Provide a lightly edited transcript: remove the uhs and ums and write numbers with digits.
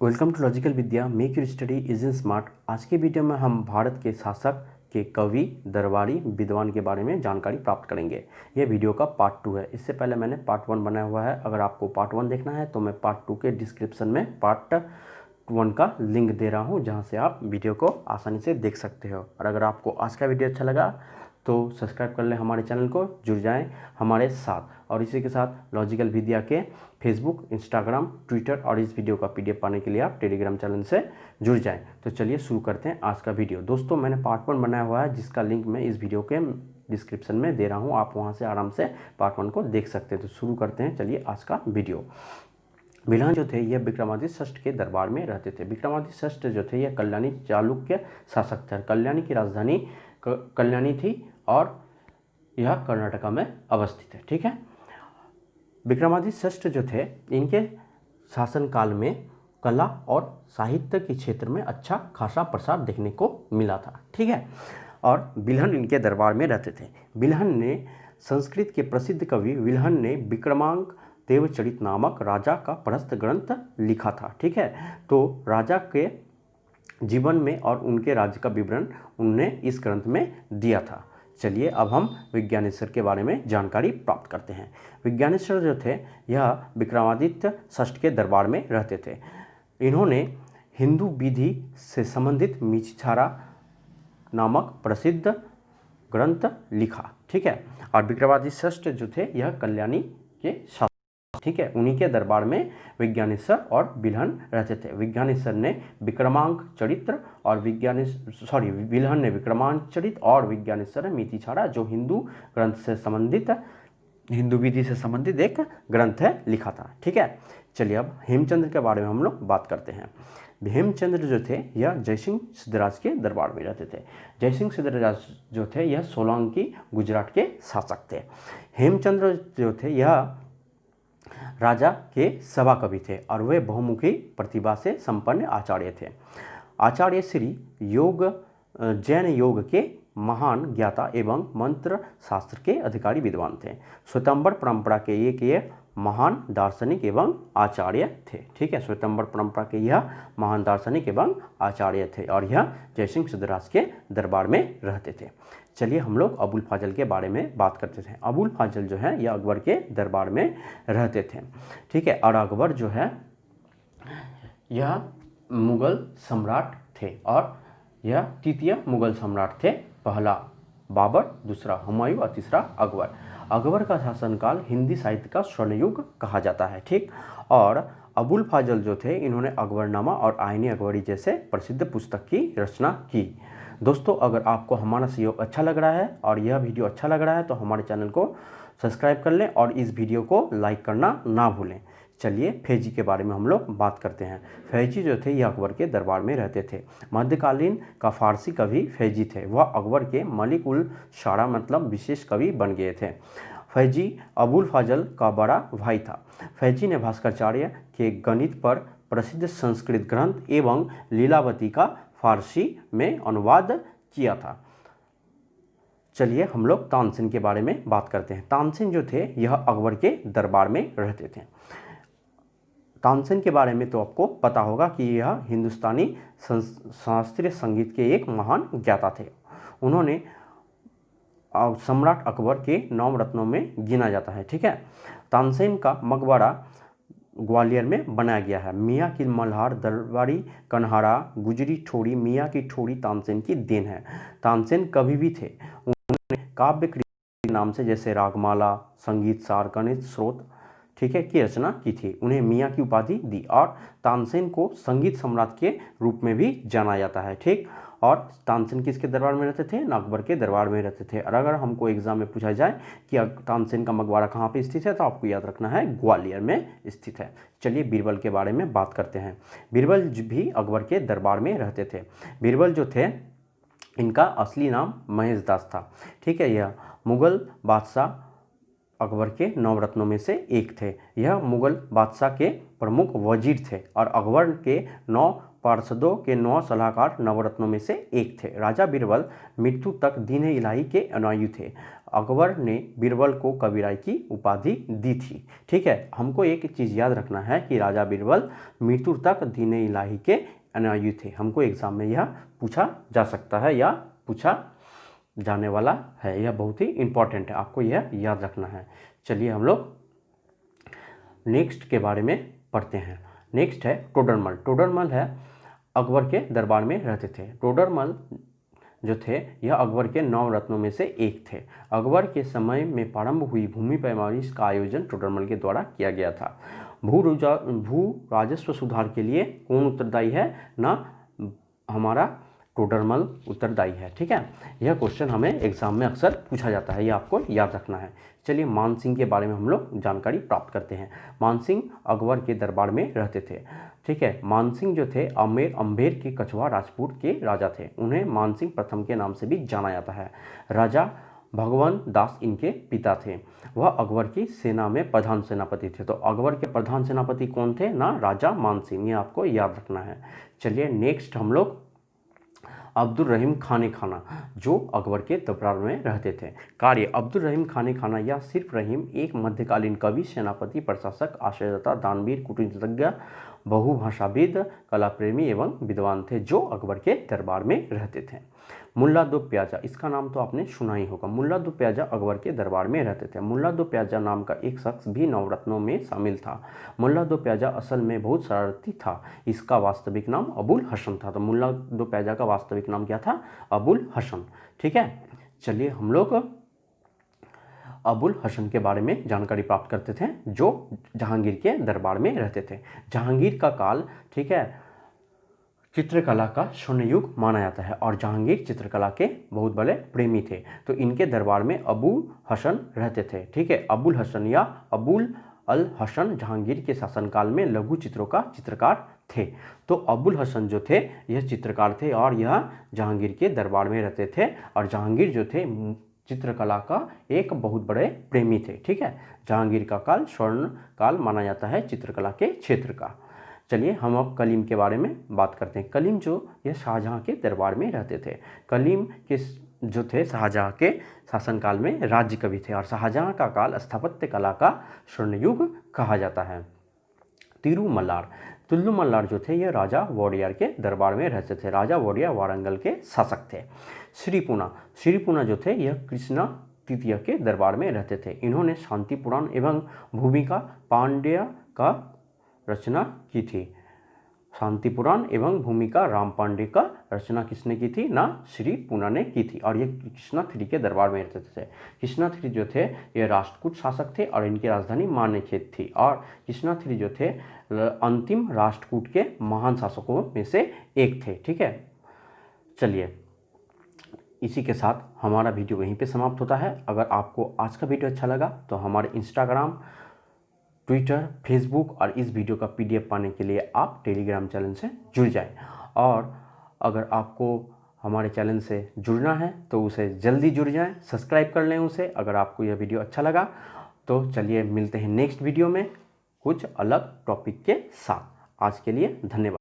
Welcome to Logical Vidya, make your study easy smart. आज के video में हम भारत के शासक के कवि, दरबारी, विद्वान के बारे में जानकारी प्राप्त करेंगे। यह वीडियो का पार्ट 2 है। इससे पहले मैंने पार्ट 1 बनाया हुआ है। अगर आपको पार्ट 1 देखना है तो मैं पार्ट 2 के डिस्क्रिप्शन में पार्ट 1 का लिंक दे रहा हूं, जहां से आप वीडियो को आसानी से देख सकते हो। और अगर आपको आज का वीडियो अच्छा लगा तो सब्सक्राइब कर लें हमारे चैनल को, जुड़ जाएं हमारे साथ। और इसी के साथ लॉजिकल विद्या के फेसबुक, इंस्टाग्राम, ट्विटर और इस वीडियो का पीडीएफ पाने के लिए आप टेलीग्राम चैनल से जुड़ जाएं। तो चलिए शुरू करते हैं आज का वीडियो। दोस्तों, मैंने पार्ट 1 बनाया हुआ है, जिसका लिंक मैं इस वीडियो के डिस्क्रिप्शन में दे रहा हूँ। आप वहाँ से आराम से पार्ट 1 को देख सकते हैं। तो शुरू करते हैं, चलिए आज का वीडियो। बिल्हन जो थे यह विक्रमादित्य षष्ठ के दरबार में रहते थे। विक्रमादित्य षष्ठ जो थे यह कल्याणी चालुक्य शासक थे। कल्याणी की राजधानी कल्याणी थी और यह कर्नाटका में अवस्थित है। ठीक है। विक्रमादित्य षष्ठ जो थे, इनके शासनकाल में कला और साहित्य के क्षेत्र में अच्छा खासा प्रसार देखने को मिला था। ठीक है। और बिल्हन इनके दरबार में रहते थे। बिल्हन ने संस्कृत के प्रसिद्ध कवि बिल्हन ने विक्रमांक देवचरित नामक राजा का प्रशस्त ग्रंथ लिखा था। ठीक है। तो राजा के जीवन में और उनके राज्य का विवरण उन्होंने इस ग्रंथ में दिया था। चलिए अब हम विज्ञानेश्वर के बारे में जानकारी प्राप्त करते हैं। विज्ञानेश्वर जो थे यह विक्रमादित्य षष्ठ के दरबार में रहते थे। इन्होंने हिंदू विधि से संबंधित मिचिछारा नामक प्रसिद्ध ग्रंथ लिखा। ठीक है। और विक्रमादित्य षष्ठ जो थे यह कल्याणी के शासक, ठीक है, उन्हीं के दरबार में विज्ञानेश्वर और बिल्हन रहते थे। विज्ञानेश्वर ने विक्रमांक चरित्र और बिल्हन ने विक्रमांक चरित्र और विज्ञानेश्वर ने मितिछारा, जो हिंदू ग्रंथ से संबंधित, हिंदू विधि से संबंधित एक ग्रंथ है, लिखा था। ठीक है। चलिए अब हेमचंद्र के बारे में हम लोग बात करते हैं। हेमचंद्र जो थे यह जयसिंह सिद्धराज के दरबार में रहते थे। जयसिंह सिद्धराज जो थे यह सोलंकी गुजरात के शासक थे। हेमचंद्र जो थे यह राजा के सभा कवि थे और वे बहुमुखी प्रतिभा से संपन्न आचार्य थे। आचार्य श्री योग जैन योग के महान ज्ञाता एवं मंत्र शास्त्र के अधिकारी विद्वान थे। श्वेतांबर परंपरा के एक महान दार्शनिक एवं आचार्य थे। ठीक है। श्वेतांबर परंपरा के यह महान दार्शनिक एवं आचार्य थे और यह जयसिंह सिद्धराज के दरबार में रहते थे। चलिए हम लोग अबुल फाजल के बारे में बात करते थे। अबुल फाजल जो है यह अकबर के दरबार में रहते थे। ठीक है। और अकबर जो है यह मुगल सम्राट थे और यह तृतीय मुगल सम्राट थे। पहला बाबर, दूसरा हुमायूं और तीसरा अकबर। अकबर का शासनकाल हिंदी साहित्य का स्वर्णयुग कहा जाता है। ठीक। और अबुल फाजल जो थे इन्होंने अकबरनामा और आईनी अकबरी जैसे प्रसिद्ध पुस्तक की रचना की। दोस्तों, अगर आपको हमारा सहयोग अच्छा लग रहा है और यह वीडियो अच्छा लग रहा है तो हमारे चैनल को सब्सक्राइब कर लें और इस वीडियो को लाइक करना ना भूलें। चलिए फैजी के बारे में हम लोग बात करते हैं। फैजी जो थे यह अकबर के दरबार में रहते थे। मध्यकालीन का फारसी कवि फैजी थे। वह अकबर के मलिक उल शारा मतलब विशेष कवि बन गए थे। फैजी अबुल फाजल का बड़ा भाई था। फैजी ने भास्कराचार्य के गणित पर प्रसिद्ध संस्कृत ग्रंथ एवं लीलावती का फारसी में अनुवाद किया था। चलिए हम लोग तानसेन के बारे में बात करते हैं। तानसेन जो थे यह अकबर के दरबार में रहते थे। तानसेन के बारे में तो आपको पता होगा कि यह हिंदुस्तानी शास्त्रीय संगीत के एक महान ज्ञाता थे। उन्होंने सम्राट अकबर के 9 रत्नों में गिना जाता है। ठीक है। तानसेन का मकबरा ग्वालियर में बनाया गया है। मियाँ की मल्हार, दरबारी कन्हारा, गुजरी ठोड़ी, मियाँ की ठोड़ी तानसेन की देन है। तानसेन कवि भी थे। उन्होंने काव्य कृति नाम से जैसे रागमाला, संगीत सार, गणित स्रोत, ठीक है, की रचना की थी। उन्हें मियाँ की उपाधि दी और तानसेन को संगीत सम्राट के रूप में भी जाना जाता है। ठीक। और तानसेन किसके दरबार में रहते थे? अकबर के दरबार में रहते थे। और अगर हमको एग्जाम में पूछा जाए कि तानसेन का मकबरा कहाँ पे स्थित है तो आपको याद रखना है ग्वालियर में स्थित है। चलिए बीरबल के बारे में बात करते हैं। बीरबल भी अकबर के दरबार में रहते थे। बीरबल जो थे इनका असली नाम महेश दास था। ठीक है। यह मुगल बादशाह अकबर के 9 रत्नों में से एक थे। यह मुगल बादशाह के प्रमुख वजीर थे और अकबर के 9 पार्षदों के 9 सलाहकार नवरत्नों में से एक थे। राजा बीरबल मृत्यु तक दीन इलाही के अनुयायी थे। अकबर ने बीरबल को कबीराय की उपाधि दी थी। ठीक है, हमको एक चीज़ याद रखना है कि राजा बीरबल मृत्यु तक दीन इलाही के अनुयायी थे। हमको एग्जाम में यह पूछा जा सकता है या पूछा जाने वाला है, यह बहुत ही इंपॉर्टेंट है, आपको यह याद रखना है। चलिए हम लोग नेक्स्ट के बारे में पढ़ते हैं। नेक्स्ट है टोडरमल। टोडरमल है अकबर के दरबार में रहते थे। टोडरमल जो थे यह अकबर के 9 रत्नों में से एक थे। अकबर के समय में प्रारंभ हुई भूमि पैमाइश का आयोजन टोडरमल के द्वारा किया गया था। भू राजस्व सुधार के लिए कौन उत्तरदायी है? ना हमारा टोडरमल उत्तरदायी है। ठीक है, यह क्वेश्चन हमें एग्जाम में अक्सर पूछा जाता है, यह आपको याद रखना है। चलिए मानसिंह के बारे में हम लोग जानकारी प्राप्त करते हैं। मानसिंह अकबर के दरबार में रहते थे। ठीक है, मानसिंह जो थे अम्बेर के कछवा राजपूत के राजा थे। उन्हें मानसिंह प्रथम के नाम से भी जाना जाता है। राजा भगवान दास इनके पिता थे। वह अकबर की सेना में प्रधान सेनापति थे। तो अकबर के प्रधान सेनापति कौन थे? ना राजा मानसिंह, ये आपको याद रखना है। चलिए नेक्स्ट हम लोग अब्दुल रहीम खाने खाना जो अकबर के दरबार में रहते थे। कार्य अब्दुल रहीम खाने खाना या सिर्फ रहीम एक मध्यकालीन कवि, सेनापति, प्रशासक, आश्रयदाता, दानवीर, कूटनीतिज्ञ, बहुभाषाविद, कला प्रेमी एवं विद्वान थे जो अकबर के दरबार में रहते थे। मुल्ला दो प्याजा, इसका नाम तो आपने सुना ही होगा। मुल्ला दो प्याजा अकबर के दरबार में रहते थे। मुल्ला दो प्याजा नाम का एक शख्स भी नवरत्नों में शामिल था। मुल्ला दो प्याजा असल में बहुत शरारती था। इसका वास्तविक नाम अबुल हसन था। तो मुल्ला दो प्याजा का वास्तविक नाम क्या था? अबुल हसन। ठीक है, चलिए हम लोग अबुल हसन के बारे में जानकारी प्राप्त करते थे जो जहांगीर के दरबार में रहते थे। जहांगीर का काल, ठीक है, चित्रकला का स्वर्ण युग माना जाता है और जहांगीर चित्रकला के बहुत बड़े प्रेमी थे। तो इनके दरबार में अबुल हसन रहते थे। ठीक है, अबुल हसन या अबुल अल हसन जहांगीर के शासनकाल में लघु चित्रों का चित्रकार थे। तो अबुल हसन जो थे यह चित्रकार थे और यह जहांगीर के दरबार में रहते थे और जहांगीर जो थे चित्रकला का एक बहुत बड़े प्रेमी थे। ठीक है, जहांगीर का काल स्वर्ण काल माना जाता है चित्रकला के क्षेत्र का। चलिए हम अब कलीम के बारे में बात करते हैं। कलीम जो यह शाहजहां के दरबार में रहते थे। कलीम के जो थे शाहजहां के शासनकाल में राज्य कवि थे और शाहजहां का काल स्थापत्य कला का स्वर्ण युग कहा जाता है। तिरुमल्लार, तुल्लू मल्लार जो थे ये राजा वोडियार के दरबार में रहते थे। राजा वोडियार वारंगल के शासक थे। श्रीपुना जो थे यह कृष्णा तृतीय के दरबार में रहते थे। इन्होंने शांति पुराण एवं भूमिका पांड्य का रचना की थी। शांति पुराण एवं भूमिका राम पांडे का रचना किसने की थी? ना श्री पूना ने की थी और ये कृष्णा थ्री के दरबार में रहते थे। कृष्णा थ्री जो थे ये राष्ट्रकूट शासक थे और इनकी राजधानी मानेखेत थी और कृष्णा थ्री जो थे अंतिम राष्ट्रकूट के महान शासकों में से एक थे। ठीक है, चलिए इसी के साथ हमारा वीडियो यहीं पे समाप्त होता है। अगर आपको आज का वीडियो अच्छा लगा तो हमारे इंस्टाग्राम, ट्विटर, फेसबुक और इस वीडियो का PDF पाने के लिए आप टेलीग्राम चैनल से जुड़ जाएं। और अगर आपको हमारे चैनल से जुड़ना है तो उसे जल्दी जुड़ जाएं, सब्सक्राइब कर लें उसे। अगर आपको यह वीडियो अच्छा लगा तो चलिए मिलते हैं नेक्स्ट वीडियो में कुछ अलग टॉपिक के साथ। आज के लिए धन्यवाद।